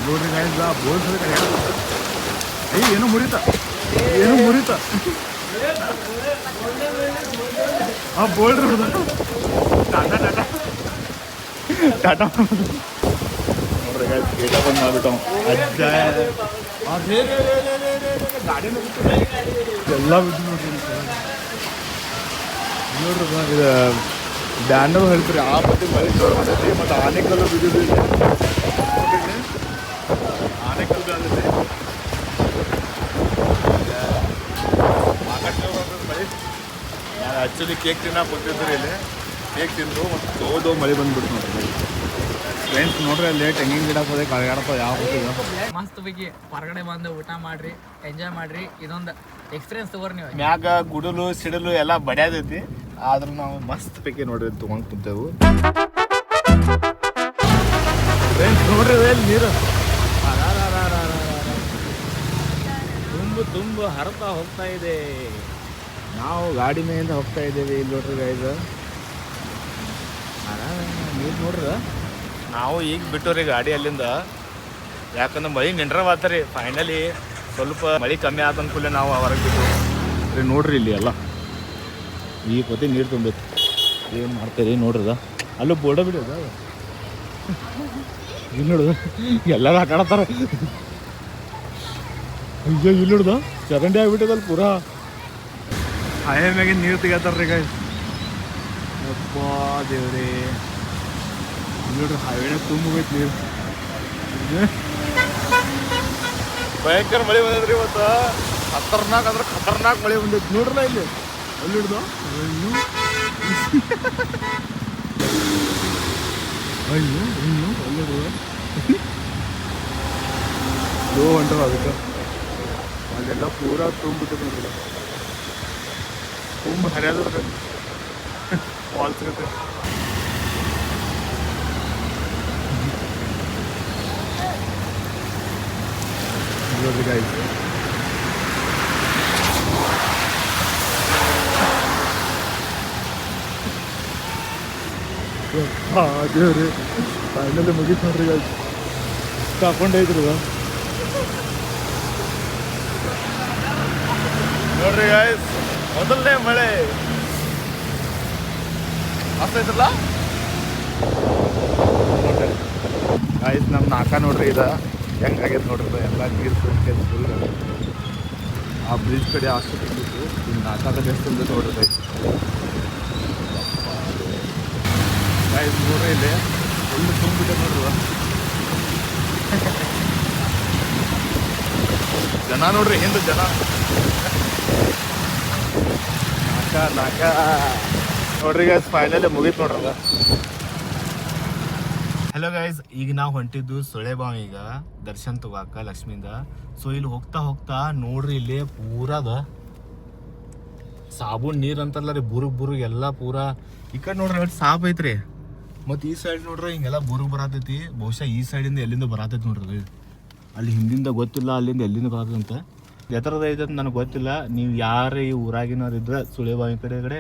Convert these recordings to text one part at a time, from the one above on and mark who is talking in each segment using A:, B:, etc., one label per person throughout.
A: ನೋಡ್ರಿ guys bold ಏನೋ ಮುರಿತ ಏನೋ ಮುರಿತ ಆ ಬೋಲ್ಡ್ ಟಾಟಾ ಟಾಟಾ ಟಾಟಾ ನೋಡ್ರಿ ಗಾಯ್ಸ್ ಗೇಟ ಬಂದ್ ಮಾಡ್ಬಿಟ್ಟು ಅಜ್ಜ ಗಾಡಿ ಎಲ್ಲ ಬಿದ್ದು ನೋಡ್ರಿ ನೋಡ್ರಿ ಇದು ಡ್ಯಾಂಡವ್ ಹೇಳ್ತೀರಿ ಆ ಬತ್ತಿ ಮಳೆ ಜೋರು ಬಂದೈತಿ ಮತ್ತು ಆನೆಕಲ್ಲು ಬಿದ್ದಿದ್ದಿಲ್ಲ ಆನೆಕಲ್ಲು ಬಂದೈತಿ ಮಳೆ ನಾನು ಆ್ಯಕ್ಚುಲಿ ಕೇಕ್ ತಿನ್ನಕ್ಕೆ ಕೊಟ್ಟಿದ್ರಿ ಇಲ್ಲಿ ಕೇಕ್ ತಿಂದು ಮತ್ತು ತೋದು ಮಳೆ ಬಂದ್ಬಿಡ್ತು ನೋಡ್ರಿ ಫ್ರೆಂಡ್ಸ್ ನೋಡ್ರಿ ಅಲ್ಲಿ ತೆಂಗಿನ ಗಿಡ ಹೋದೆ ಕಳೆಗಾಡಪ್ಪ ಯಾವ
B: ಮಸ್ತ್ ಬಗ್ಗೆ ಹೊರಗಡೆ ಬಂದು ಊಟ ಮಾಡ್ರಿ ಎಂಜಾಯ್ ಮಾಡ್ರಿ ಇದೊಂದು ಎಕ್ಸ್ಪೀರಿಯನ್ಸ್ ತಗೋರಿ ನೀವು
A: ಮ್ಯಾಗ ಗುಡಲು ಸಿಡಲು ಎಲ್ಲ ಬಡ್ಯಾದೈತಿ ಆದ್ರೂ ನಾವು ಮಸ್ತ್ ಪೈಕಿ ನೋಡ್ರಿ ತೊಗೊಂಡು ಕುಂತೇವು ಫ್ರೆಂಡ್ಸ್ ನೋಡ್ರಿ ಎಲ್ಲಿ ನೀರು ತುಂಬ ಹರಿತಾ ಹೋಗ್ತಾ ಇದೆ ನಾವು ಗಾಡಿ ಮೇಲಿಂದ ಹೋಗ್ತಾ ಇದ್ದೇವೆ ಇಲ್ಲಿ ನೋಡ್ರಿ ಗೈಸ್ ನೀರು ನೋಡ್ರಿ ನಾವು ಈಗ ಬಿಟ್ಟವ್ರಿ ಗಾಡಿ ಅಲ್ಲಿಂದ ಯಾಕಂದ್ರೆ ಮಳೆ ನಿಂಡ್ರವಾತ್ರಿ ಫೈನಲಿ ಸ್ವಲ್ಪ ಮಳೆ ಕಮ್ಮಿ ಆದ ಅನ್ಕೂಲೆ ನಾವು ಹೊರಗೆ ಬಿಟ್ಟು ನೋಡ್ರಿ ಇಲ್ಲಿ ಎಲ್ಲ ಈ ಪತಿ ನೀರು ತುಂಬೈತಿ ಏನು ಮಾಡ್ತೀರಿ ನೋಡ್ರದ ಅಲ್ಲೂ ಬೋರ್ಡ ಬಿಡೋದ ಇಲ್ಲಿ ನೋಡುದ ಎಲ್ಲರೂ ಆಟ ಆಡ್ತಾರೆ ಅಯ್ಯೋ ಇಲ್ಲಿ ನೋಡ್ದ ಚರಂಡಿ ಆಗ್ಬಿಟ್ಟದಲ್ಲ ಪೂರಾ ಹಾಯ ಮ್ಯಾಗಿನ ನೀರು ತೆಗಿತಾರ್ರಿ ಗಾಯ್ ಅಪ್ಪ ದೇವ್ರಿ ನೋಡ್ರಿ ಹಾವೇನ ತುಂಬೋಗೈತಿ ನೀರು ಭಯಂಕರ ಮಳೆ ಬಂದದ್ರಿ ಇವತ್ತು ಖತರ್ನಾಕ್ ಅಂದ್ರೆ ಖತರ್ನಾಕ್ ಮಳೆ ಬಂದೈತಿ ನೋಡ್ರಲ್ಲ ಇಲ್ಲಿ ಅಲ್ಲಿ ಹಿಡ್ದು ಅಯ್ಯೋ ಇನ್ನು ಅಲ್ಲಿ ಹಿಡ್ದು ಲೋ ಹೊಂಟದ ಅದಕ್ಕೆ ಅಲ್ಲೆಲ್ಲ ಪೂರಾ ತುಂಬಿಟ್ಟು ನೋಡ್ರಿ ತುಂಬ ಹರಿಯಾದ ವಾಲ್ಸ್ಗತ್ತೆ ನೋಡ್ರಿ ಗಾಯ್ಸ್ ದೇವ್ರಿ ಫೈನಲಿ ಮುಗೀತು ನೋಡ್ರಿ ಗಾಯ್ಸ್ ಹಾಕೊಂಡೈತ್ರಿ ನೋಡ್ರಿ ಗಾಯ್ಸ್ ಮೊದಲನೇ ಮಳೆ ಆಗ್ತೈತಲ್ಲ ಗಾಯ್ಸ್ ನಮ್ಮ ನಾಕ ನೋಡ್ರಿ ಇದ ಹೆಂಗಾಗೈತೆ ನೋಡ್ರಿ ಎಲ್ಲ ನೀರು ತುಂಬಿಕೆ ಫುಲ್ ಆ ಬ್ರಿಡ್ಜ್ ಕಡೆ ಅಷ್ಟು ತುಂಬಿತ್ತು ಇನ್ನು ನಾಲ್ಕಾಗ ಎಷ್ಟು ತುಂಬಿತ್ತು ನೋಡ್ರಿ ಗಾಯ್ಸ್ ನೋಡ್ರಿ ಇಲ್ಲಿ ಫುಲ್ ತುಂಬಿಟ್ಟೆ ನೋಡ್ರಿ ಜನ ನೋಡ್ರಿ ಹಿಂದೆ ಜನ ನಾಕ ನೋಡ್ರಿ ಗೈಸ್ ಫೈನಲಿ ಮುಗೀತು ನೋಡ್ರಲ್ಲ ಹಲೋ ಗೈಸ್ ಈಗ ನಾವು ಹೊಂಟಿದ್ದು ಸೊಳೆಬಾವಿ ಈಗ ದರ್ಶನ್ ತಗೋಕ ಲಕ್ಷ್ಮಿಯಿಂದ ಸೊ ಇಲ್ಲಿ ಹೋಗ್ತಾ ಹೋಗ್ತಾ ನೋಡ್ರಿ ಇಲ್ಲಿ ಪೂರದ ಸಾಬೂನ್ ನೀರ್ ಅಂತಾರಲ್ಲ ರೀ ಬುರುಗ್ ಎಲ್ಲ ಪೂರಾ ಈ ಕಡೆ ನೋಡ್ರಿ ಸಾಪ್ ಐತ್ರಿ ಮತ್ತು ಈ ಸೈಡ್ ನೋಡ್ರಿ ಹಿಂಗೆಲ್ಲ ಬುರುಗ್ ಬರತೈತಿ ಬಹುಶಃ ಈ ಸೈಡಿಂದ ಎಲ್ಲಿಂದ ಬರತೈತಿ ನೋಡ್ರಿ ಅಲ್ಲಿ ಹಿಂದಿಂದ ಗೊತ್ತಿಲ್ಲ ಅಲ್ಲಿಂದ ಎಲ್ಲಿಂದ ಬರತ್ತಂತ ಎತ್ತರದ ಐತೆ ಅಂತ ನನಗೆ ಗೊತ್ತಿಲ್ಲ ನೀವು ಯಾರು ಈ ಊರಾಗಿನವ್ರು ಇದ್ರೆ ಸುಳೆಬಾವಿ ಕಡೆ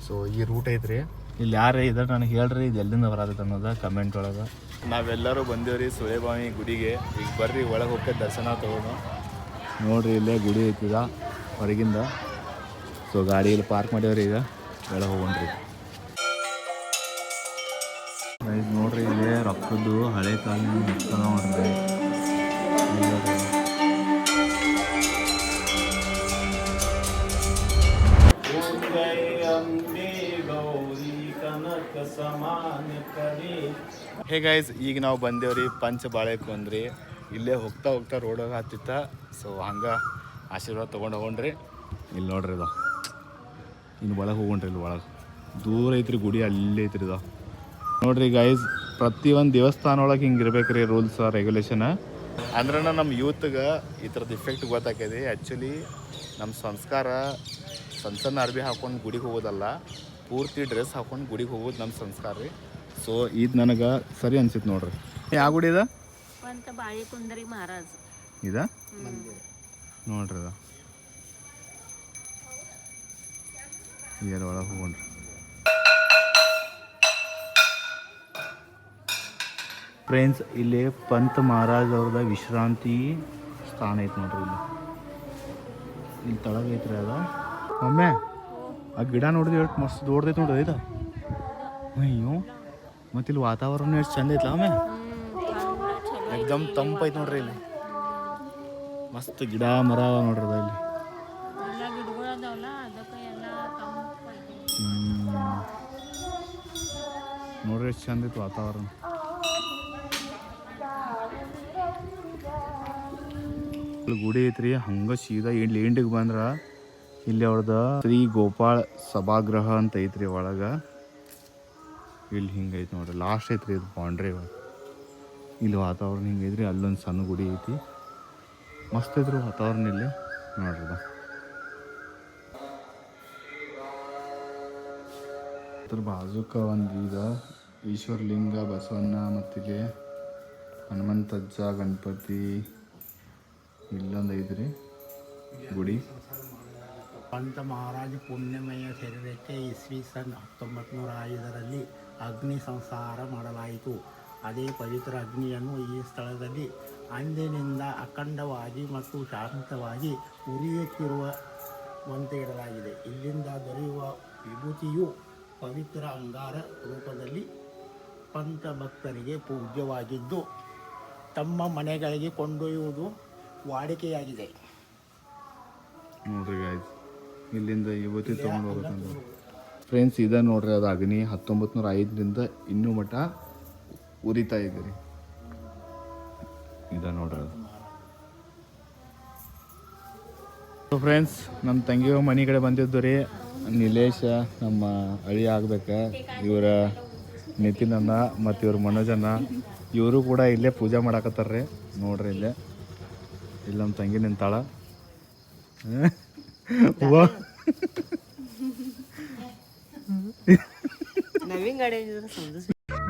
A: ಸೊ ಈ ರೂಟ್ ಐತ್ರಿ ಇಲ್ಲಿ ಯಾರೇ ಇದ್ರೆ ನನಗೆ ಹೇಳ್ರಿ ಇದು ಎಲ್ಲಿಂದ ಬರತ್ತೈತೆ ಅನ್ನೋದು ಕಮೆಂಟ್ ಒಳಗೆ ನಾವೆಲ್ಲರೂ ಬಂದೇವ್ರಿ ಸುಳೆಬಾವಿ ಗುಡಿಗೆ ಈಗ ಬರ್ರಿ ಒಳಗೆ ಹೋಗಿ ದರ್ಶನ ತಗೊಂಡು ನೋಡ್ರಿ ಇಲ್ಲೇ ಗುಡಿ ಐತಿದ ಹೊರಗಿಂದ ಸೊ ಗಾಡಿ ಇಲ್ಲಿ ಪಾರ್ಕ್ ಮಾಡ್ಯಾವ್ರಿ ಈಗ ಒಳಗೆ ಹೋಗೋಣ್ರಿ ನೋಡ್ರಿ ಇಲ್ಲಿ ರೊಕ್ಕದ್ದು ಹಳೆ ಕಾಲಿನ ರೊಕ್ಕ ನೋಡ್ರಿ ಹೇ ಗೈಸ್ ಈಗ ನಾವು ಬಂದೇವ್ರಿ ಪಂಚ ಬಾಳೆಕೊಂಡ್ರಿ ಇಲ್ಲೇ ಹೋಗ್ತಾ ಹೋಗ್ತಾ ರೋಡಾಗ ಹತ್ತಿತ್ತ ಸೊ ಹಂಗೆ ಆಶೀರ್ವಾದ ತೊಗೊಂಡು ಹೋಗೊಂಡ್ರಿ ಇಲ್ಲಿ ನೋಡ್ರಿ ಇದು ಇನ್ನು ಒಳಗೆ ಹೋಗೊಂಡ್ರಿ ಇಲ್ಲಿ ಒಳಗೆ ದೂರ ಐತ್ರಿ ಗುಡಿ ಅಲ್ಲೇ ಐತ್ರಿ ಇದು ನೋಡ್ರಿ ಗೈಸ್ ಪ್ರತಿಯೊಂದು ದೇವಸ್ಥಾನ ಒಳಗೆ ಹಿಂಗೆ ಇರ್ಬೇಕ್ರಿ ರೂಲ್ಸ್ ರೆಗ್ಯುಲೇಷನ್ ಅಂದ್ರೆ ನಮ್ಮ ಯೂತ್ಗೆ ಈ ಥರದ್ದು ಇಫೆಕ್ಟ್ ಗೊತ್ತಾಕೈತಿ ಆ್ಯಕ್ಚುಲಿ ನಮ್ಮ ಸಂಸ್ಕಾರ ಸಣ್ಣ ಅರ್ಬಿ ಹಾಕೊಂಡು ಗುಡಿಗೆ ಹೋಗೋದಲ್ಲ ಪೂರ್ತಿ ಡ್ರೆಸ್ ಹಾಕೊಂಡು ಗುಡಿಗೆ ಹೋಗೋದು ನಮ್ಮ ಸಂಸ್ಕಾರ ರೀ ಸೊ ಇದು ನನಗೆ ಸರಿ ಅನ್ಸಿತ್ತು ನೋಡ್ರಿ ಯಾವ ಗುಡಿ ಇದ
C: ಬಾಳೆಕುಂದ್ರಿ ಮಹಾರಾಜ್
A: ಇದ ನೋಡ್ರಿ ಅದ ಏರ್ ಒಳಗೆ ಹೋಗ್ರಿ ಫ್ರೆಂಡ್ಸ್ ಇಲ್ಲಿ ಪಂತ್ ಮಹಾರಾಜ್ ಅವ್ರದ ವಿಶ್ರಾಂತಿ ಸ್ಥಾನ ಐತೆ ನೋಡ್ರಿ ಇಲ್ಲಿ ತಳಗೈತ್ರಿ ಅದ ಒಮ್ಮೆ ಆ ಗಿಡ ನೋಡಿದ್ರೆ ಎಷ್ಟು ಮಸ್ತ್ ದೊಡ್ಡದೈತೆ ನೋಡ್ರಿ ಇದು ಅಯ್ಯೋ ಮತ್ತು ಇಲ್ಲಿ ವಾತಾವರಣ ಎಷ್ಟು ಚಂದ ಐತಲ್ಲ ಒಮ್ಮೆ ಎಕ್ದಮ್ ತಂಪೈತೆ ನೋಡ್ರಿ ಇಲ್ಲಿ ಮಸ್ತ್ ಗಿಡ ಮರ ನೋಡ್ರಿ ಅದ ಇಲ್ಲಿ
C: ಎಲ್ಲ ಗಿಡಗಳು ಅದಾವಲ್ಲ ಅದಕ್ಕೆ ಎಲ್ಲ ತಂಪೈತಿ.
A: ನೋಡ್ರಿ ಎಷ್ಟು ಚಂದ ಐತೆ ವಾತಾವರಣ. ಗುಡಿ ಐತ್ರಿ ಹಂಗ ಸೀದಾ ಎಂಡಿಗೆ ಬಂದ್ರ ಇಲ್ಲಿ ಅವ್ರದ ಶ್ರೀ ಗೋಪಾಲ್ ಸಭಾಗೃಹ ಅಂತ ಐತ್ರಿ ಒಳಗ. ಇಲ್ಲಿ ಹಿಂಗೈತಿ ನೋಡ್ರಿ ಲಾಸ್ಟ್ ಐತ್ರಿ ಇದು ಬೌಂಡ್ರಿ. ಇಲ್ಲಿ ವಾತಾವರಣ ಹಿಂಗೈತ್ರಿ ಅಲ್ಲೊಂದು ಸಣ್ಣ ಗುಡಿ ಐತಿ ಮಸ್ತ್ ಐತ್ರಿ ವಾತಾವರಣ ಇಲ್ಲಿ ನೋಡ್ರಿ. ಅದ್ರ ಬಾಜುಕ ಒಂದು ಈಗ ಈಶ್ವರಲಿಂಗ ಬಸವಣ್ಣ ಮತ್ತಿಲ್ಲಿ ಹನುಮಂತಜ್ಜ ಗಣಪತಿ ಇಲ್ಲೊಂದು ಐತ್ರಿ ಗುಡಿ.
D: ಪಂತ ಮಹಾರಾಜ ಪುಣ್ಯಮಯ ಶರೀರಕ್ಕೆ ಇಸ್ವಿ ಸನ್ 1905ರಲ್ಲಿ ಅಗ್ನಿ ಸಂಸ್ಕಾರ ಮಾಡಲಾಯಿತು. ಅದೇ ಪವಿತ್ರ ಅಗ್ನಿಯನ್ನು ಈ ಸ್ಥಳದಲ್ಲಿ ಅಂದಿನಿಂದ ಅಖಂಡವಾಗಿ ಮತ್ತು ಶಾಂತವಾಗಿ ಉರಿಯುತ್ತಿರುವಂತೆ ಇಡಲಾಗಿದೆ. ಇಲ್ಲಿಂದ ದೊರೆಯುವ ವಿಭೂತಿಯು ಪವಿತ್ರ ಅಂಗಾರ ರೂಪದಲ್ಲಿ ಪಂತ ಭಕ್ತರಿಗೆ ಪೂಜ್ಯವಾಗಿದ್ದು ತಮ್ಮ ಮನೆಗಳಿಗೆ ಕೊಂಡೊಯ್ಯುವುದು ವಾಡಿಕೆಯಾಗಿದೆ.
A: ನೋಡ್ರಿ ಗಾಯ್ಸ್ ಇಲ್ಲಿಂದ ಇವತ್ತಿ ತೊಗೊಂಡು ಹೋಗ್ಬೇಕಂತ ಫ್ರೆಂಡ್ಸ್ ಇದ ನೋಡ್ರಿ ಅದು ಅಗ್ನಿ 1905ರಿಂದ ಇನ್ನೂ ಮಟ್ಟ ಉರಿತಾ ಇದೆ ರೀ. ಇದ ನೋಡ್ರಿ ಅದು. ಫ್ರೆಂಡ್ಸ್ ನಮ್ಮ ತಂಗಿ ಮನೆ ಕಡೆ ಬಂದಿದ್ದು ರೀ. ನಿಲೇಶ ನಮ್ಮ ಅಳಿ ಆಗ್ಬೇಕ ಇವರ ನಿತಿನನ್ನ ಮತ್ತು ಇವ್ರ ಮನೋಜನ್ನ ಇವರು ಕೂಡ ಇಲ್ಲೇ ಪೂಜೆ ಮಾಡಾಕತ್ತಾರ್ರಿ ನೋಡ್ರಿ ಇಲ್ಲೇ. ಇಲ್ಲಿ ನಮ್ಮ ತಂಗಿ ನಿಂತಾಳ.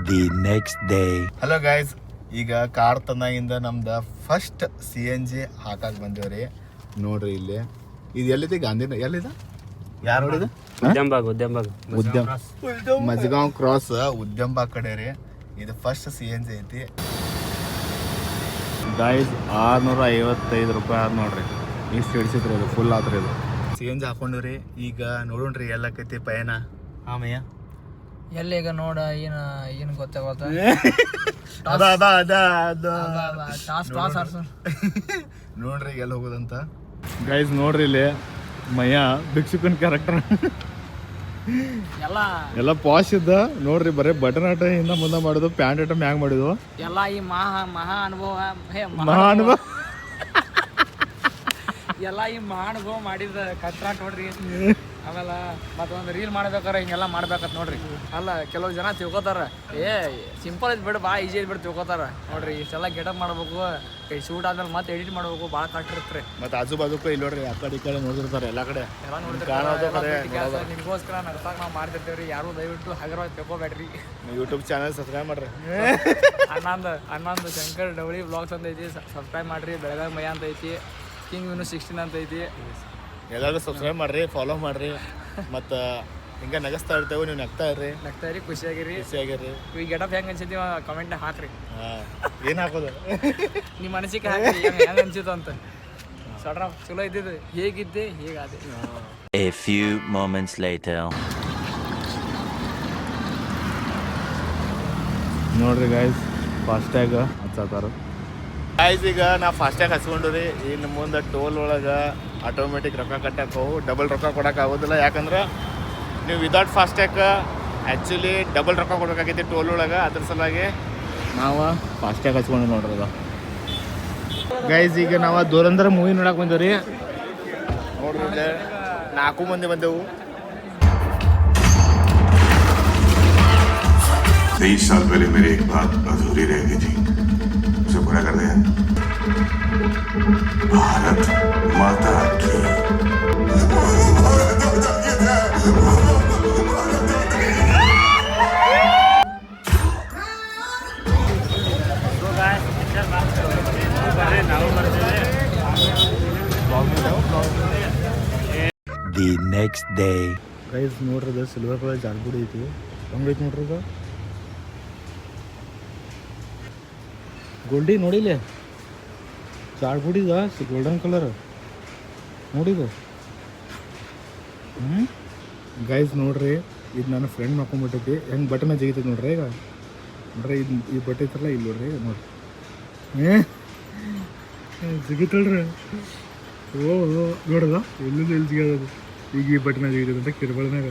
E: The next day.
A: Hello guys, ಈಗ ಕಾರ್ ತಂದಾಗಿಂದ ನಮ್ದು ಫಸ್ಟ್ CNG ಹಾಕಕ್ಕೆ ಬಂದೇವ್ರಿ. ನೋಡ್ರಿ ಇಲ್ಲಿ ಇದು ಎಲ್ಲಿದೆ ಗಾಂಧಿನ ಎಲ್ಲಿದೆ ಯಾರು ನೋಡಿದ ಮಜ್ಗಾಂವ್ ಕ್ರಾಸ್ ಉದ್ಯಂಬಾಗ್ ಕಡೆ ರೀ. ಇದು ಫಸ್ಟ್ CNG ಐತಿ ಗೈಸ್. 655 ರೂಪಾಯಿ ಆದ್ ನೋಡ್ರಿ. ಇಷ್ಟು ಹಿಡಿಸಿದ್ರಿ ಅದು ಫುಲ್ ಆತ್ರಿ ಇದು. CNG ಹಾಕೊಂಡಿವ್ರಿ. ಈಗ ನೋಡೋಣ್ರಿ ಎಲ್ಲಕೈತಿ ಪಯಣ. ಆಮಯ್ಯ
B: ಎಲ್ಲಿ ಈಗ ನೋಡ ಏನು ಗೊತ್ತಾಗೋತ
A: ನೋಡ್ರಿ ಎಲ್ಲಿ ಹೋಗೋದಂತ ಗೈಸ್. ನೋಡ್ರಿ ಇಲ್ಲಿ ಮಯ್ಯ ಭಿಕ್ಷುಕನ್ ಕ್ಯಾರೆಕ್ಟರ್ ಎಲ್ಲ ಪಾಶ್ ಇದ್ದ ನೋಡ್ರಿ. ಬರೀ ಬಟನ್ ಆಟ ಹಿಂದ ಮುಂದೆ ಮಾಡೋದು, ಪ್ಯಾಂಟ್ ಆಟ ಮ್ಯಾಗ್ ಮಾಡಿದ್ವು
B: ಎಲ್ಲ ಈ ಮಹಾ ಅನುಭವ ಎಲ್ಲ ಈ ಮಹಾನುಭವ ಮಾಡಿದ ಕಟ್ರಾಟ ನೋಡ್ರಿ. ಆಮೇಲೆ ಮತ್ತೊಂದು ರೀಲ್ ಮಾಡ್ಬೇಕಾರೆ ಹಿಂಗೆಲ್ಲ ಮಾಡ್ಬೇಕತ್ ನೋಡ್ರಿ. ಅಲ್ಲ ಕೆಲವು ಜನ ತಿಳ್ಕೊತಾರ ಸಿಂಪಲ್ ಐತ್ ಬಿಡು, ಭಾಳ ಈಜಿ ಐತ್ ಬಿಡು ತಿಳ್ಕೊತಾರ ನೋಡ್ರಿ. ಇಷ್ಟೆಲ್ಲ ಗೆಟಪ್ ಮಾಡ್ಬೇಕು, ಶೂಟ್ ಆದ್ಮೇಲೆ ಮತ್ತೆ ಎಡಿಟ್ ಮಾಡ್ಬೇಕು, ಭಾಳ ಕಷ್ಟ ಇರುತ್ತೆ.
A: ಮತ್ತೆ ಆಜು ಬಾಜುಕು ಇಲ್ಲಿ ನೋಡ್ರಿ ಆ ಕಡೆ ಈ ಕಡೆ ನೋಡಿರ್ತಾರೆ ಎಲ್ಲ ಕಡೆ
B: ಎಲ್ಲ ನೋಡ್ತಾರೆ. ನಿಮ್ಗೋಸ್ಕರ ನಡ್ಸಾಕ ನಾವು ಮಾಡ್ತಿರ್ತೇವ್ರಿ. ಯಾರು ದಯವಿಟ್ಟು ಹಗರವಾಗಿ ತಿಳ್ಕೊಬೇಡ್ರಿ.
A: ಯೂಟ್ಯೂಬ್ ಚಾನಲ್ ಸಬ್ಸ್ಕ್ರೈಬ್ ಮಾಡ್ರಿ.
B: ಅನ್ನೊಂದು ಶಂಕರ್ ಡವಳಿ ವ್ಲಾಗ್ಸ್ ಅಂತ ಐತಿ, ಸಬ್ಸ್ಕ್ರೈಬ್ ಮಾಡ್ರಿ. ಬೆಳಗಾವಿ ಮಯ್ಯ ಅಂತ ಐತಿ, ಕಿಂಗ್ ವಿನು 16 ಅಂತ ಐತಿ.
A: ಎಲ್ಲರೂ ಸಬ್ಸ್ಕ್ರೈಬ್ ಮಾಡ್ರಿ, ಫಾಲೋ ಮಾಡ್ರಿ. ಮತ್ತು ಹಿಂಗೆ ನಗಸ್ತಾ ಇರ್ತೇವೆ, ನೀವು ನಗ್ತಾ ಇರ್ರಿ, ಖುಷಿಯಾಗಿರಿ. ಈ ಗೆಟಪ್ ಹೆಂಗೆ ಅನ್ಸಿದ್ವಿ ಕಮೆಂಟ್ ಹಾಕ್ರಿ. ಏನು ಹಾಕೋದು ನಿಮ್ಮ ಮನಸ್ಸಿಗೆ ಹಾಕ್ರಿ, ಹೆಂಗೆ ಅನ್ಸಿತ್ತು ಅಂತ. ಸಡ್ರ ಚಲೋ ಇದ್ದಿದ್ದು, ಹೇಗಿದ್ದೆ ಹೇಗಾದೆ.
E: A few moments later.
A: ನೋಡ್ರಿ ಗಾಯ್ಸ್ ಫಾಸ್ಟ್ಯಾಗ ಹಚ್ಚಾತಾರ ಗಾಯ್ಸ್. ಈಗ ನಾ ಫಾಸ್ಟ್ಯಾಗ ಹಚ್ಕೊಂಡು ರೀ. ಇನ್ನು ಮುಂದೆ ಟೋಲ್ ಒಳಗೆ ಆಟೋಮೆಟಿಕ್ ರೊಕ್ಕ ಕಟ್ಟಕ್ಕೆ ಡಬಲ್ ರೊಕ್ಕ ಕೊಡೋಕೆ ಆಗೋದಿಲ್ಲ. ಯಾಕಂದ್ರೆ ನೀವು ವಿದೌಟ್ ಫಾಸ್ಟ್ಯಾಗ ಆ್ಯಕ್ಚುಲಿ ಡಬಲ್ ರೊಕ್ಕ ಕೊಡೋಕ್ಕಾಗೈತಿ ಟೋಲ್ ಒಳಗೆ. ಅದ್ರ ಸಲುವಾಗಿ ನಾವು ಫಾಸ್ಟ್ಯಾಗ ಹಚ್ಕೊಂಡು ನೋಡ್ರಿ ಅದು ಗೈಸ್. ಈಗ ನಾವು ಧುರಂಧರ ಮೂವಿ ನೋಡಕ್ಕೆ ಬಂದೇವು ರೀ. ನೋಡ್ರಿ 4 ಮಂದಿ ಬಂದೆವು.
F: 23 साल पहले मेरी एक बात अधूरी रह गई थी, उसे पूरा कर दिया. भारत माता की.
E: The next day.
A: ಗೈಸ್ ನೋಡ್ರಿ ಅದು ಸಿಲ್ವರ್ ಕಲರ್ ಜಾರ್ಗುಡಿ ಐತಿ. ಹಂಗೈತಿ ನೋಡ್ರಿ ಅದು. ಗೋಲ್ಡಿ ನೋಡಿಲ್ಲ ಚಾಟ್ ಬಿಡಿದ ಗೋಲ್ಡನ್ ಕಲರ್ ನೋಡಿದ ಗೈಸ್ ನೋಡ್ರಿ ಇದು ನನ್ನ ಫ್ರೆಂಡ್ ಮಾಡ್ಕೊಂಡ್ಬಿಟ್ಟೈತಿ ಹೆಂಗೆ ಬಟನ್ ಜಿಗಿತೈತಿ ನೋಡ್ರಿ ಈಗ ನೋಡ್ರಿ ಇದು ಈ ಬಟ್ಟೆ ಐತಲ್ಲ ಇಲ್ಲಿ ನೋಡ್ರಿ ನೋಡ್ರಿ ಜಿಗಿತಲ್ರಿ ಓ ನೋಡ್ದ ಎಲ್ಲಿಂದ ಎಲ್ಲಿ ಜಿಗೋದು ಈಗ ಈ ಬಟನ್ ಜಿಗಿತೈತೆ ಅಂತ ಕಿರ್ಬಳ್ನಾಗ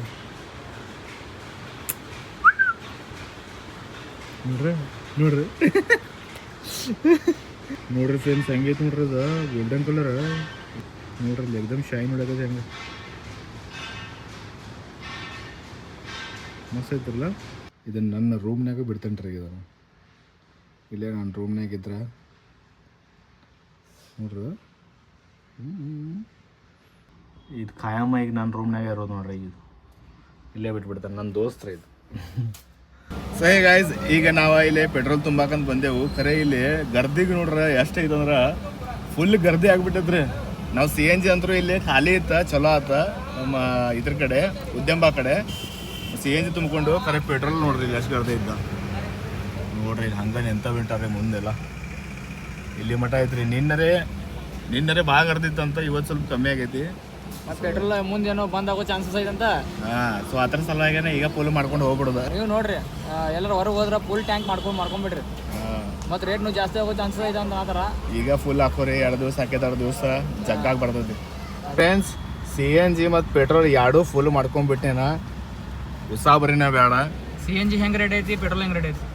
A: ನೋಡ್ರಿ ನೋಡ್ರಿ ನೋಡ್ರಿ ಫ್ರೆಂಡ್ಸ್ ಹೆಂಗೈತೆ ನೋಡ್ರಿ ಅದು ಗೋಲ್ಡನ್ ಕಲರ್ ನೋಡ್ರಿ ಎಕ್ದಮ್ ಶೈನ್ ಹೊಡಕೈತೆ ಹೆಂಗೆ ಮಸ್ತ್ ಐತ್ರಲ್ಲ ಇದನ್ನು ನನ್ನ ರೂಮ್ನಾಗ ಬಿಡ್ತೇನೆ ರೀ ಇದನ್ನು ಇಲ್ಲೇ ನಾನು ರೂಮ್ನಾಗ ಇದ್ರೆ ನೋಡ್ರಿ ಇದು ಖಾಯಮ್ಮ ಈಗ ನನ್ನ ರೂಮ್ನಾಗ ಇರೋದು ನೋಡ್ರಿ ಇದು ಇಲ್ಲೇ ಬಿಟ್ಬಿಡ್ತಾನೆ ನನ್ನ ದೋಸ್ತ್ರ ಇದು ಸರಿ ಗಾಯ್ಸ್ ಈಗ ನಾವು ಇಲ್ಲಿ ಪೆಟ್ರೋಲ್ ತುಂಬಾಕಂತ ಬಂದೆವು ಖರೆ ಇಲ್ಲಿ ಗರ್ದಿಗೆ ನೋಡ್ರಿ ಎಷ್ಟೈತೆ ಅಂದ್ರೆ ಫುಲ್ ಗರ್ದಿ ಆಗ್ಬಿಟ್ಟದ್ರಿ ನಾವು CNG ಅಂತರೂ ಇಲ್ಲಿ ಖಾಲಿ ಇತ್ತ ಚಲೋ ಆತ ನಮ್ಮ ಇದ್ರ ಕಡೆ ಉದ್ಯಂಬ ಕಡೆ CNG ತುಂಬಿಕೊಂಡು ಖರೆ ಪೆಟ್ರೋಲ್ ನೋಡ್ರಿ ಇಲ್ಲಿ ಎಷ್ಟು ಗರ್ದಿ ಇದ್ದ ನೋಡ್ರಿ ಇಲ್ಲಿ ಹಂಗೆ ಎಂತ ಬಿಟ್ಟಾರೆ ಮುಂದೆಲ್ಲ ಇಲ್ಲಿ ಮಠ ಐತ್ರಿ ನಿನ್ನರೇ ಭಾಳ ಗರ್ದಿತ್ತಂತ ಇವತ್ತು ಸ್ವಲ್ಪ ಕಮ್ಮಿ ಆಗೈತಿ
B: ಮತ್ತೆ ಪೆಟ್ರೋಲ್ ಮುಂದೇನೋ ಬಂದ್ ಆಗೋ ಚಾನ್ಸಸ್ ಐತಂತ
A: ಸೊ ಅದ್ರ ಸಲುವಾಗೇನೆ ಈಗ ಫುಲ್ ಮಾಡ್ಕೊಂಡು ಹೋಗ್ಬಿಡೋದು
B: ನೀವು ನೋಡ್ರಿ ಎಲ್ಲರೂ ಹೊರಗೆ ಹೋದ್ರೆ ಫುಲ್ ಟ್ಯಾಂಕ್ ಮಾಡ್ಕೊಂಡ್ಬಿಡ್ರಿ ಮತ್ತೆ ರೇಟ್ನು ಜಾಸ್ತಿ ಆಗೋ ಚಾನ್ಸಸ್ ಐತೆ ಅಂತ ಆ ಥರ
A: ಈಗ ಫುಲ್ ಹಾಕೋರಿ 2 ದಿವಸ ಹಾಕಿದ 2 ದಿವಸ ಜಗ್ಗಾಗಿ ಬರ್ತೈತಿ ಫ್ರೆಂಡ್ಸ್ CNG ಮತ್ತು ಪೆಟ್ರೋಲ್ ಎರಡೂ ಫುಲ್ ಮಾಡ್ಕೊಂಡ್ಬಿಟ್ಟೇನ ಉಸಾಬರಿನ ಬೇಡ
B: CNG ಹೆಂಗೆ ರೇಟ್ ಐತಿ ಪೆಟ್ರೋಲ್ ಹೆಂಗೆ ರೇಟ್ ಐತಿ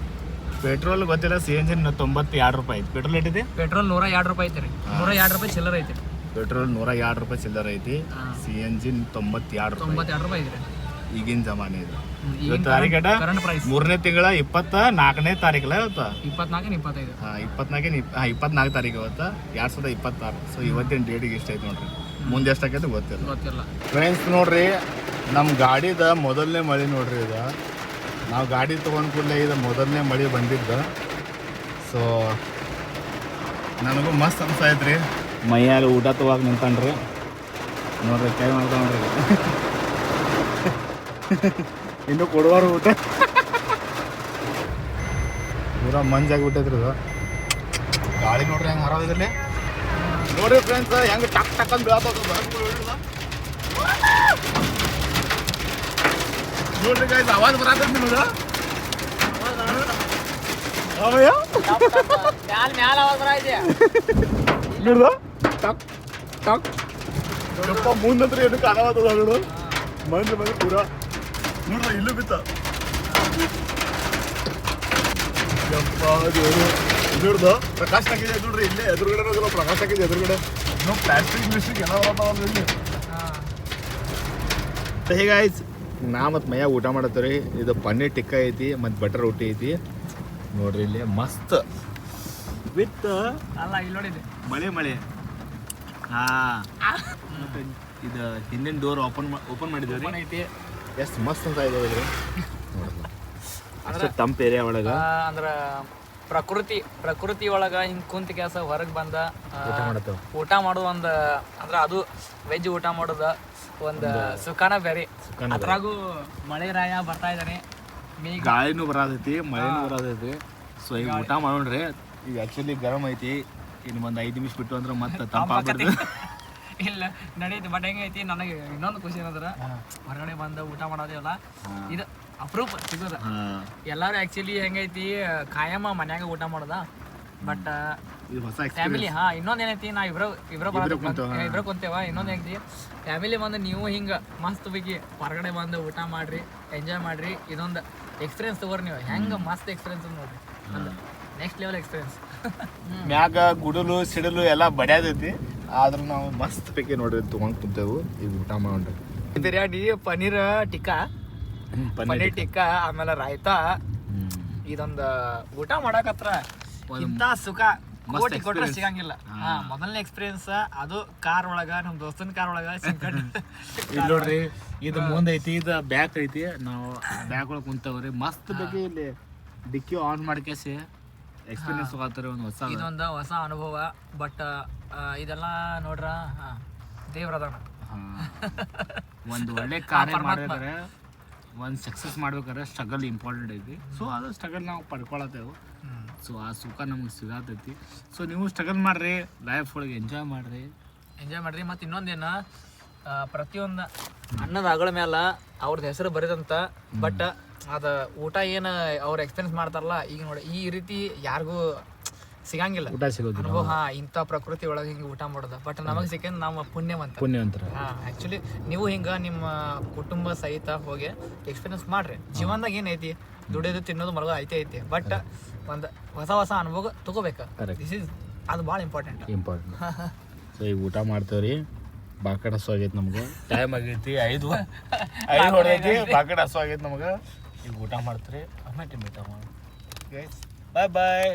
A: ಪೆಟ್ರೋಲ್ ಗೊತ್ತಿಲ್ಲ CNG 92 ರೂಪಾಯಿ ಐತಿ ಪೆಟ್ರೋಲ್ ಐತಿ
B: ಪೆಟ್ರೋಲ್ 102 ರೂಪಾಯಿ ಐತಿ ರೀ 102 ರೂಪಾಯಿ ಚಿಲ್ಲರ್ ಐತಿ
A: ಪೆಟ್ರೋಲ್ 102 ರೂಪಾಯಿ ಚಿಲ್ಲರ್ ಐತಿ CNG 92
B: ರೂಪಾಯಿ ಐತಿ
A: ಈಗಿನ ಜಮಾನೆ ಇದು
B: ಈಗಿನ
A: ತಾರೀಕಟ
B: ಕರೆಂಟ್ ಪ್ರೈಸ್
A: 3ನೇ ತಿಂಗಳ 24ನೇ ತಾರೀಕಲ್ಲ ಇವತ್ತು
B: 24
A: 24 ತಾರೀಕು ಇವತ್ತು 2026 ಸೊ ಇವತ್ತಿನ ಡೇಟಿಗೆ ಎಷ್ಟು ಐತೆ ನೋಡ್ರಿ ಮುಂದೆ ಎಷ್ಟಾಗೈತೆ ಗೊತ್ತಿಲ್ಲ ಫ್ರೆಂಡ್ಸ್ ನೋಡ್ರಿ ನಮ್ಮ ಗಾಡಿದ ಮೊದಲನೇ ಮಳೆ ನೋಡ್ರಿ ಇದು ನಾವು ಗಾಡಿ ತೊಗೊಂಡು ಕೂಡಲೇ ಇದು ಮೊದಲನೇ ಮಳೆ ಬಂದಿದ್ದು ಸೊ ನನಗೂ ಮಸ್ತ್ ಅನ್ಸಾಯ್ತ್ರಿ ಮೈಯಾಗ ಊಟ ತಗೋಕೆ ನಿಂತನ್ರಿ ನೋಡ್ರಿ ಕೈ ಮಾಡ್ಕೊಂಡ್ರಿ ಇನ್ನು ಕೊಡುವಾರ ಊಟ ಪೂರ ಮಂಜಾಗಿಬಿಟ್ಟೈತ್ರಿ ಇದು ಗಾಳಿ ನೋಡ್ರಿ ಹೆಂಗೆ ಹರೋದಿದ್ರಲ್ಲಿ ನೋಡ್ರಿ ಫ್ರೆಂಡ್ಸ್ ಹೆಂಗೆ ಟಕ್ ಟಕ್ ಅಂತ ನೋಡ್ರಿ ಗೈಸ್ ಆವಾಜ್ ಬರತೈತಿ ನಿಮಗೆ
B: ಮ್ಯಾಲ ಆವಾಜ್ ಬರೈತಿ
A: ನೋಡ್ದ ಟಕ್ ಟಕ್ ನೋಡಪ್ಪ ಮುಂದಂತ್ರ ಏನು ಕಾಣವತ್ತದ ನೋಡು ಮಂಜು ಪೂರ ನೋಡ್ರ ಇಲ್ಲೂ ಬಿತ್ತ ಯಪ್ಪ ದೇವ್ರು ನೋಡ್ದ ಪ್ರಕಾಶ್ ಹಾಕಿದೆ ನೋಡ್ರಿ ಇಲ್ಲೇ ಎದುರುಗಡೆ ನೋಡಿಲ್ಲ ಪ್ರಕಾಶ್ ಹಾಕಿದೆ ಎದುರುಗಡೆ ನಾವು ಪ್ಲಾಸ್ಟಿಕ್ ಮಿಸ್ಟಿಕ್ ಎಲ್ಲ ಬರತ್ತಾವಲ್ಲ ಇಲ್ಲಿ ಹೇಗಾಯ್ತು ನಾ ಮತ್ತು ಮೈಯಾಗ ಊಟ ಮಾಡತ್ತೀವಿ ಇದು ಪನ್ನೀರ್ ಟಿಕ್ಕ ಐತಿ ಮತ್ತು ಬಟರ್ ರೋಟಿ ಐತಿ ನೋಡ್ರಿ ಇಲ್ಲಿ ಮಸ್ತ್ ವಿತ್
B: ಅಲ್ಲ ಇಲ್ಲಿ ನೋಡಿದ್ದೆ
A: ಮಳೆ ಮತ್ತೆ ಇದು ಹಿಂದಿನ ಡೋರ್ ಓಪನ್ ಮಾಡಿದ್ವಿ
B: ಐತಿ
A: ಎಷ್ಟು ಮಸ್ತ್ ಅಂತ ಇದೆ ಅಂದ್ರೆ ತಂಪ ಏರಿಯಾ ಒಳಗೆ
B: ಅಂದ್ರ ಪ್ರಕೃತಿ ಒಳಗ ಹಿಂಗ್ ಕುಂತ ಕೆಲಸ ಹೊರಗೆ ಬಂದ ಊಟ ಮಾಡೋದು ಒಂದು ಅಂದ್ರ ಅದು ವೆಜ್ ಊಟ ಮಾಡೋದ ಒಂದು ಸುಖಾನ ಬೇರೆ ಅದ್ರಾಗೂ ಮಳೆ ರಾಯ ಬರ್ತಾ ಇದ್ದಾನೆ
A: ಗಾಳಿನೂ ಬರತೈತಿ ಮಳೆನೂ ಬರತೈತಿ ಸೊ ಈಗ ಊಟ ಮಾಡೋಣ್ರಿ ಈಗ ಆ್ಯಕ್ಚುಲಿ ಗರಮ್ ಐತಿ ಇನ್ನು ಒಂದು 5 ನಿಮಿಷ ಬಿಟ್ಟು ಅಂದ್ರೆ ಮತ್ತೆ ತಂಪಾಗ್ಬಿಡ್ತದೆ
B: ಇಲ್ಲ ನಡೀತಿ ಬಟ್ ಹೆಂಗೈತಿ ನನಗೆ ಇನ್ನೊಂದು ಖುಷಿ ಏನಂದ್ರ ಹೊರಗಡೆ ಬಂದ ಊಟ ಮಾಡೋದೇವಲ್ಲ ಇದು ಅಪ್ರೂಪ್ ಸಿಗೋದ ಎಲ್ಲಾರು ಆಕ್ಚುಲಿ ಹೆಂಗೈತಿ ಖಾಯಮ್ಮ ಮನ್ಯಾಗ ಊಟ ಮಾಡೋದ ಬಟ್ ಫ್ಯಾಮಿಲಿ ಇನ್ನೊಂದ್ ಏನೈತಿ ನಾ ಇಬ್ರ ಕುಂತೇವ ಇನ್ನೊಂದ್ ಏನೈತಿ ಫ್ಯಾಮಿಲಿ ಬಂದು ನೀವು ಹಿಂಗ ಮಸ್ತ್ ಬಗ್ಗೆ ಹೊರಗಡೆ ಬಂದು ಊಟ ಮಾಡ್ರಿ ಎಂಜಾಯ್ ಮಾಡ್ರಿ ಇದೊಂದು ಎಕ್ಸ್ಪೀರಿಯನ್ಸ್ ತಗೋರಿ ನೀವು ಹೆಂಗ ಮಸ್ತ್ ಎಕ್ಸ್ಪೀರಿಯನ್ಸ್ ನೋಡ್ರಿ ನೆಕ್ಸ್ಟ್ ಲೆವೆಲ್ ಎಕ್ಸ್ಪೀರಿಯನ್ಸ್
A: ಮ್ಯಾಗ ಗುಡಲು ಸಿಡಲು ಎಲ್ಲ ಬಡ್ಯಾದೈತಿ ಆದ್ರೂ ನಾವು ಮಸ್ತ್ ಪೈಕಿ ನೋಡ್ರಿ ತೊಗೊಂಡು ಕುಂತೇವು ಈಗ ಊಟ ಮಾಡ್ರಿ
B: ಬಿರಿಯಾನಿ ಪನ್ನೀರ್ ಟಿಕ್ಕಾ ಪನ್ನೀರ್ ಟಿಕ್ಕಾ ಆಮೇಲೆ ರಾಯ್ತಾ ಇದೊಂದು ಊಟ ಮಾಡಕತ್ರ ಇಂಥ ಸುಖ ಕೋಟಿ ಕೊಟ್ರೆ ಸಿಗಂಗಿಲ್ಲ ಮೊದಲನೇ ಎಕ್ಸ್ಪೀರಿಯನ್ಸ್ ಅದು ಕಾರ್ ಒಳಗ ನಮ್ ದೋಸ್ತನ ಕಾರ್ ಒಳಗ
A: ಇಲ್ಲಿ ನೋಡ್ರಿ ಇದು ಮುಂದೆ ಐತಿ ಇದು ಬ್ಯಾಕ್ ಐತಿ ನಾವು ಬ್ಯಾಕ್ ಒಳಗೆ ಕುಂತವ್ರಿ ಮಸ್ತ್ ಬಗ್ಗೆ ಇಲ್ಲಿ ಡಿಕ್ಕಿ ಆನ್ ಮಾಡ್ಕೇಸಿ ಎಕ್ಸ್ಪೀರಿಯನ್ಸ್ ಹೋಗ್ತಾರೆ ಒಂದು
B: ಇದೊಂದು ಹೊಸ ಅನುಭವ ಬಟ್ ಇದೆಲ್ಲ ನೋಡ್ರ ದೇವ್ರದಾನ
A: ಒಂದು ಒಳ್ಳೆ ಕಾರ್ಯ ಮಾಡಿದ್ರೆ ಒಂದು ಸಕ್ಸಸ್ ಮಾಡ್ಬೇಕಾದ್ರೆ ಸ್ಟ್ರಗಲ್ ಇಂಪಾರ್ಟೆಂಟ್ ಐತಿ ಸೊ ಅದು ಸ್ಟ್ರಗಲ್ ನಾವು ಪಡ್ಕೊಳತ್ತೇವೆ ಸೊ ಆ ಸುಖ ನಮಗೆ ಸಿಗತೈತಿ. ಸೊ ನೀವು ಸ್ಟ್ರಗಲ್ ಮಾಡಿರಿ, ಲೈಫ್ ಒಳಗೆ ಎಂಜಾಯ್ ಮಾಡಿರಿ.
B: ಮತ್ತು ಇನ್ನೊಂದೇನು, ಪ್ರತಿಯೊಂದು ಅನ್ನದ ಅಗಳ ಮೇಲೆ ಅವ್ರದ್ದು ಹೆಸರು ಬರೀದಂತ, ಬಟ್ ಅದು ಊಟ ಏನು ಅವ್ರು ಎಕ್ಸ್ಪೀರಿಯನ್ಸ್ ಮಾಡ್ತಾರಲ್ಲ, ಈಗ ನೋಡಿ ಈ ರೀತಿ ಯಾರಿಗೂ ಸಿಗಂಗಿಲ್ಲ
A: ಊಟ ಸಿಗೋದು
B: ಅನುಭವ. ಇಂಥ ಪ್ರಕೃತಿ ಒಳಗೆ ಹಿಂಗೆ ಊಟ ಮಾಡೋದು, ಬಟ್ ನಮಗೆ ಸಿಕ್ಕಂದು ನಾವು
A: ಪುಣ್ಯವಂತರ.
B: ಆ್ಯಕ್ಚುಲಿ ನೀವು ಹಿಂಗೆ ನಿಮ್ಮ ಕುಟುಂಬ ಸಹಿತ ಹೋಗಿ ಎಕ್ಸ್ಪೀರಿಯನ್ಸ್ ಮಾಡ್ರಿ. ಜೀವನದಾಗ ಏನೈತಿ, ದುಡಿಯೋದು ತಿನ್ನೋದು ಮಲಗೋದು ಐತಿ, ಬಟ್ ಒಂದು ಹೊಸ ಅನುಭವ ತಗೋಬೇಕು. ದಿಸ್ ಇಸ್ ಅದು ಭಾಳ ಇಂಪಾರ್ಟೆಂಟ್.
A: ಸೊ ಈಗ ಊಟ ಮಾಡ್ತೇವ್ರಿ. ಬಾಕಡ್ ಹಸು ಆಗೈತೆ ನಮ್ಗೆ, ಟೈಮ್ ಆಗೈತಿ 5 ಹೊಡೆದೈತಿ. ಬಾಕಡ್ ಹಸು ಆಗೈತೆ ನಮ್ಗೆ. ಈಗ ಊಟ ಮಾಡ್ತೀರಿ, ಆಮೇಲೆ ಮೀಟ್ ಮಾಡಿ. ಬಾಯ್ ಬಾಯ್.